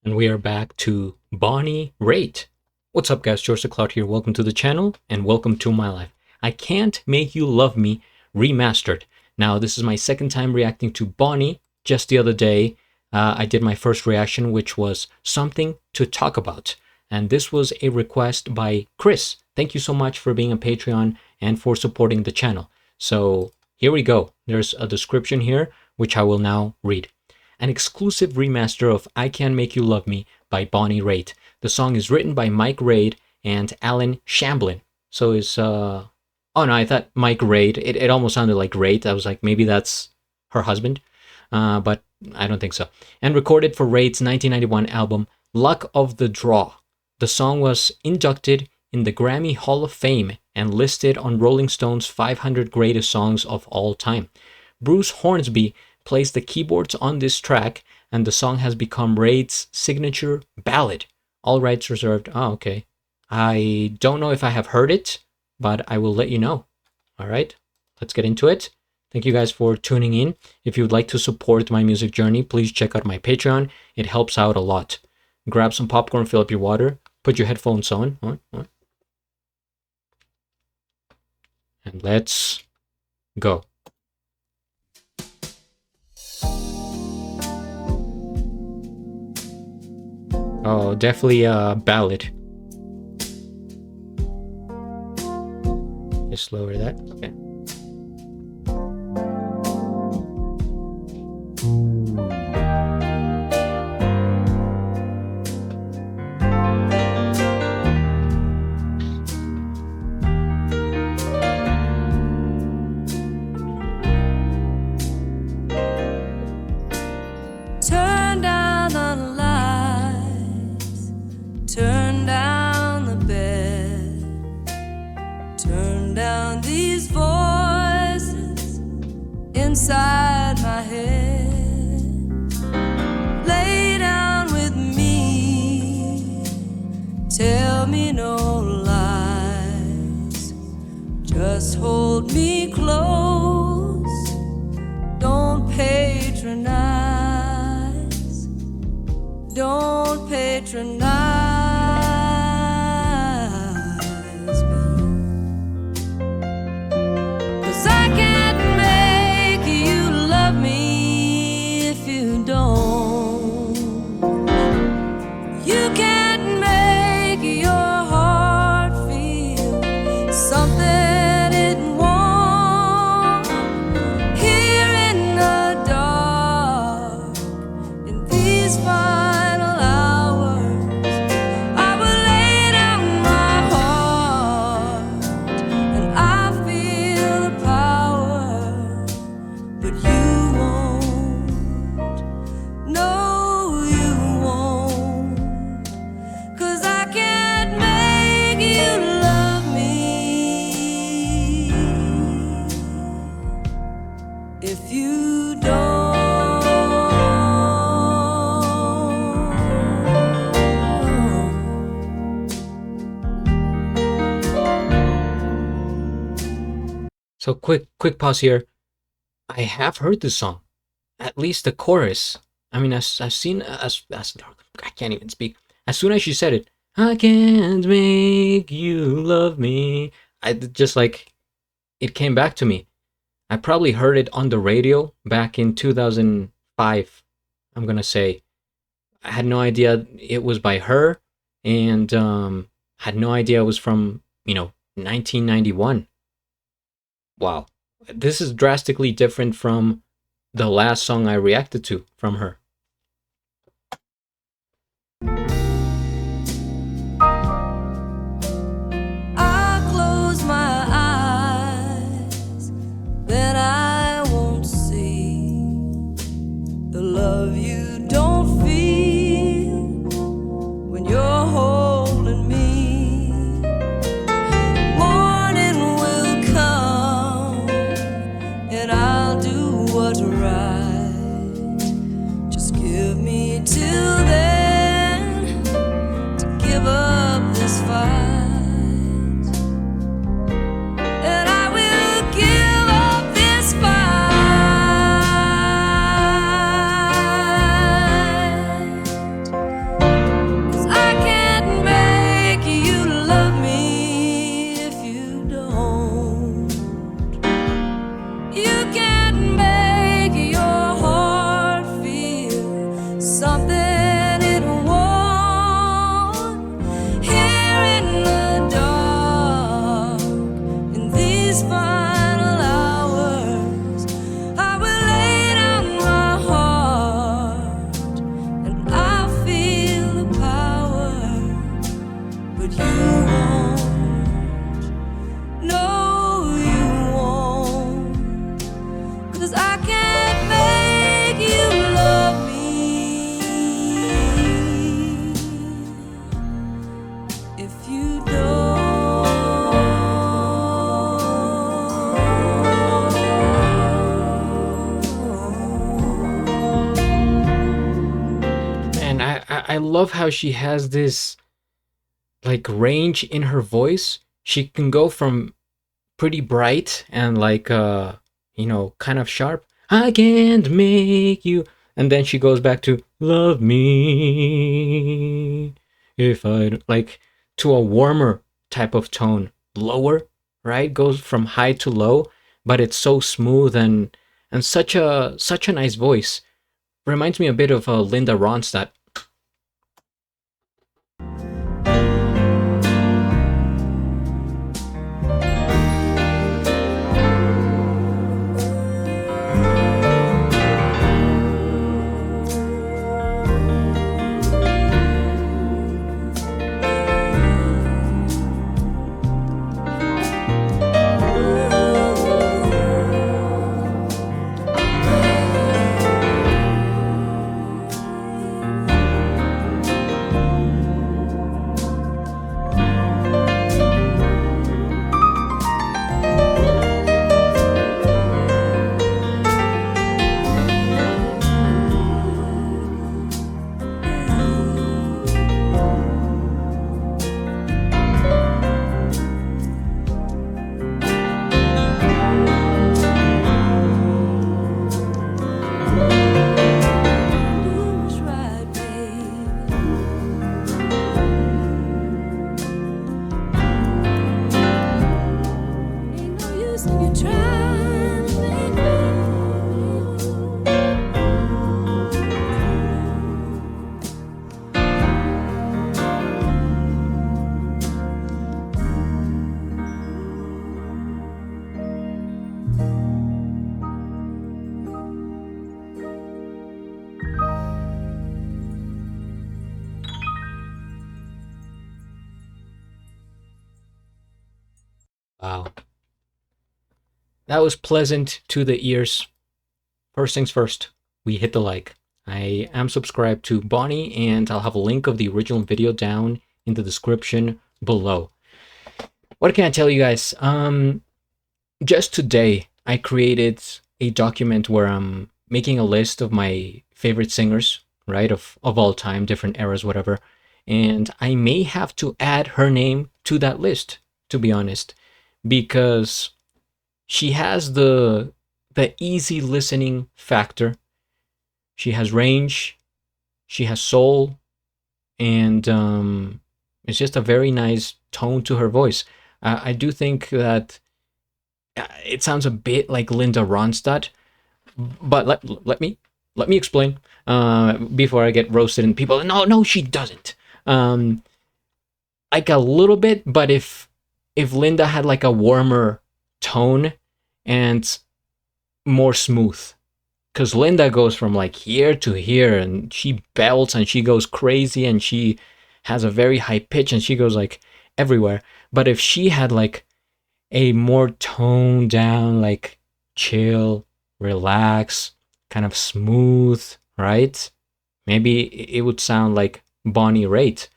And we are back to Bonnie Raitt. What's up, guys? GeorgeTheCloud here. Welcome to the channel and welcome to my life. I Can't Make You Love Me remastered. Now, this is my second time reacting to Bonnie. Just the other day, I did my first reaction, which was something to talk about. And this was a request by Chris. Thank you so much for being a Patreon and for supporting the channel. So here we go. There's a description here, which I will now read. An exclusive remaster of I Can't Make You Love Me by Bonnie Raitt. The song is written by Mike Raitt and Alan Shamblin. So it's, oh no, I thought Mike Raitt. It almost sounded like Raitt. I was like, maybe that's her husband, but I don't think so. And recorded for Raitt's 1991 album, Luck of the Draw. The song was inducted in the Grammy Hall of Fame and listed on Rolling Stone's 500 Greatest Songs of All Time. Bruce Hornsby plays the keyboards on this track, and the song has become Raitt's signature ballad. All rights reserved. Oh, okay. I don't know if I have heard it, but I will let you know. All right, let's get into it. Thank you guys for tuning in. If you would like to support my music journey, please check out my Patreon. It helps out a lot. Grab some popcorn, fill up your water, put your headphones on. And let's go. Oh, definitely a ballad. Just lower that. Okay. Turn down the lights, turn down the bed, turn down these voices inside my head. Lay down with me, tell me no lies, just hold me close, don't patronize. Don't patronize me, 'cause I can't make you love me if you don't. You can't make your heart feel something it won't. Here in the dark, in these fires, if you don't. So quick pause here. I have heard this song, at least the chorus. I mean, I've seen as I can't even speak. As soon as she said it, I can't make you love me, I just like it came back to me. I probably heard it on the radio back in 2005. I'm gonna say. I had no idea it was by her, and had no idea it was from 1991. Wow, this is drastically different from the last song I reacted to from her. I close my eyes, then I won't see the love you don't feel when you're holding me. Morning will come and I'll do what's right. Just give me till then to give up this fight. And I will give up this fight. I love how she has this like range in her voice. She can go from pretty bright and like kind of sharp. I can't make you, and then she goes back to love me if I like to a warmer type of tone, lower, right? Goes from high to low, but it's so smooth and such a nice voice. Reminds me a bit of Linda Ronstadt. Wow, that was pleasant to the ears. First things first, we hit the like. I am subscribed to Bonnie, and I'll have a link of the original video down in the description below. What can I tell you guys? Just today, I created a document where I'm making a list of my favorite singers, right, of all time, different eras, whatever. And I may have to add her name to that list, to be honest, because she has the easy listening factor. She has range, she has soul, and it's just a very nice tone to her voice. I do think that it sounds a bit like Linda Ronstadt, but let me explain before I get roasted and people. No, she doesn't. Um, like a little bit, but if Linda had like a warmer tone and more smooth, because Linda goes from like here to here and she belts and she goes crazy and she has a very high pitch and she goes like everywhere. But if she had like a more toned down, like chill, relax, kind of smooth, right? Maybe it would sound like Bonnie Raitt.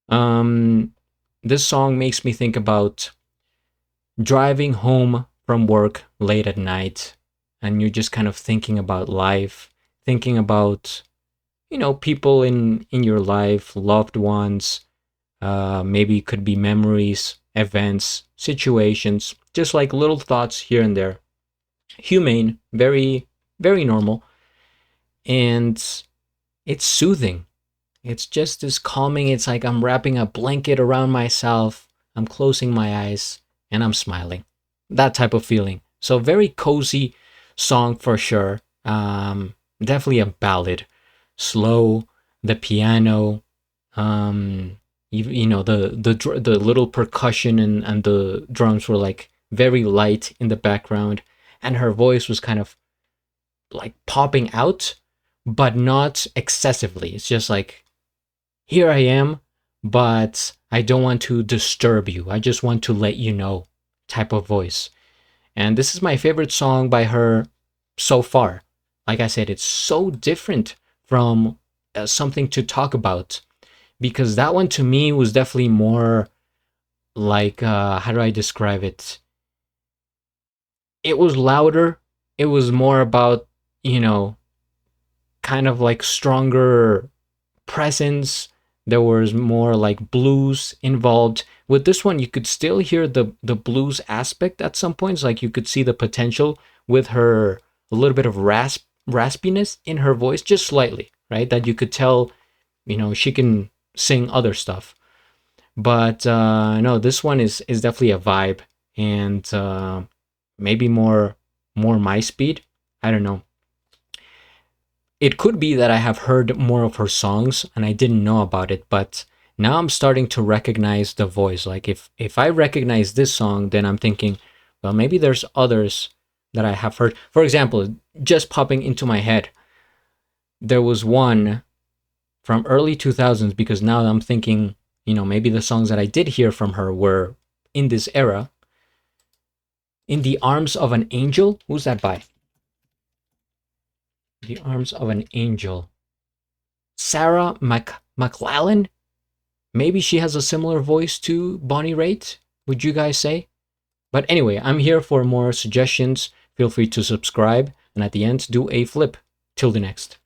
Um, this song makes me think about driving home from work late at night, and you're just kind of thinking about life, thinking about people in your life, loved ones. Maybe it could be memories, events, situations, just like little thoughts here and there. Humane, very very normal, and it's soothing. It's just as calming. It's like I'm wrapping a blanket around myself, I'm closing my eyes, and I'm smiling. That type of feeling. So very cozy song for sure. Definitely a ballad. Slow, the piano, the little percussion and the drums were like very light in the background, and her voice was kind of like popping out, but not excessively. It's just like, here I am, but I don't want to disturb you. I just want to let you know type of voice. And this is my favorite song by her so far. Like I said, it's so different from something to talk about, because that one to me was definitely more like, how do I describe it? It was louder. It was more about, you know, kind of like stronger presence. There was more like blues involved. With this one, you could still hear the blues aspect at some points. Like you could see the potential with her, a little bit of raspiness in her voice, just slightly, right? That you could tell, she can sing other stuff. But no, this one is definitely a vibe, and maybe more my speed. I don't know. It could be that I have heard more of her songs and I didn't know about it, but now I'm starting to recognize the voice. Like if I recognize this song, then I'm thinking, well, maybe there's others that I have heard. For example, just popping into my head, there was one from early 2000s, because now I'm thinking, maybe the songs that I did hear from her were in this era. In the Arms of an Angel. Who's that by? The Arms of an Angel. Sarah McLachlan? Maybe she has a similar voice to Bonnie Raitt, would you guys say? But anyway, I'm here for more suggestions. Feel free to subscribe, and at the end, do a flip. Till the next.